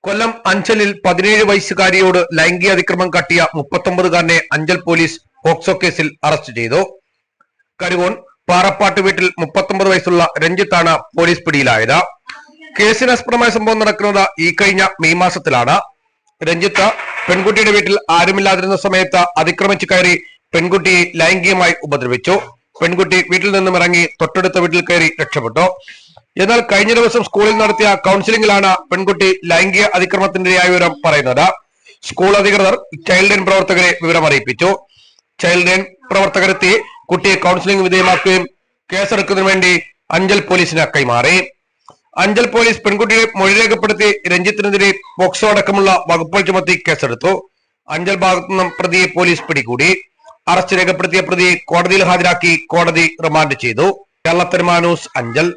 കൊല്ലം അഞ്ചലിൽ 17 വയസ്സുകാരിയോട് ലൈംഗിക അതിക്രമം കാട്ടിയ 39കാരനെ അഞ്ചൽ പോലീസ് പോക്സോ കേസിൽ അറസ്റ്റ് ചെയ്തു. കരുവോൺ പാറപ്പാട്ട് വീട്ടിൽ 39 വയസ്സുള്ള രഞ്ജിത്താണ് പോലീസ് പിടിയിലായത്. കേസിനാസ്പദമായ സംഭവം നടക്കുന്നത് ഈ കഴിഞ്ഞ മെയ് മാസത്തിലാണ്. രഞ്ജിത്ത് പെൺകുട്ടിയുടെ വീട്ടിൽ ആരുമില്ലാതിരുന്ന സമയത്ത് അതിക്രമിച്ചു കയറി പെൺകുട്ടിയെ ലൈംഗികമായി ഉപദ്രവിച്ചു. പെൺകുട്ടി വീട്ടിൽ നിന്നും ഇറങ്ങി തൊട്ടടുത്ത വീട്ടിൽ കയറി രക്ഷപ്പെട്ടു. എന്നാൽ കഴിഞ്ഞ ദിവസം സ്കൂളിൽ നടത്തിയ കൗൺസിലിംഗിലാണ് പെൺകുട്ടി ലൈംഗിക അതിക്രമത്തിനിരയായ വിവരം പറയുന്നത്. സ്കൂൾ അധികൃതർ ചൈൽഡ് ലൈൻ പ്രവർത്തകരെ വിവരം അറിയിപ്പിച്ചു. ചൈൽഡ് ലൈൻ പ്രവർത്തകരെത്തി കുട്ടിയെ കൗൺസിലിംഗ് വിധേയമാക്കുകയും കേസെടുക്കുന്നതിന് വേണ്ടി അഞ്ചൽ പോലീസിന് കൈമാറി. അഞ്ചൽ പോലീസ് പെൺകുട്ടിയെ മൊഴി രേഖപ്പെടുത്തി രഞ്ജിത്തിനെതിരെ പോക്സോ അടക്കമുള്ള വകുപ്പുകൾ ചുമത്തി കേസെടുത്തു. അഞ്ചൽ ഭാഗത്തു നിന്നും പ്രതിയെ പോലീസ് പിടികൂടി. അറസ്റ്റ് രേഖപ്പെടുത്തിയ പ്രതിയെ കോടതിയിൽ ഹാജരാക്കി കോടതി റിമാൻഡ് ചെയ്തു. കേരള ന്യൂസ് അഞ്ചൽ.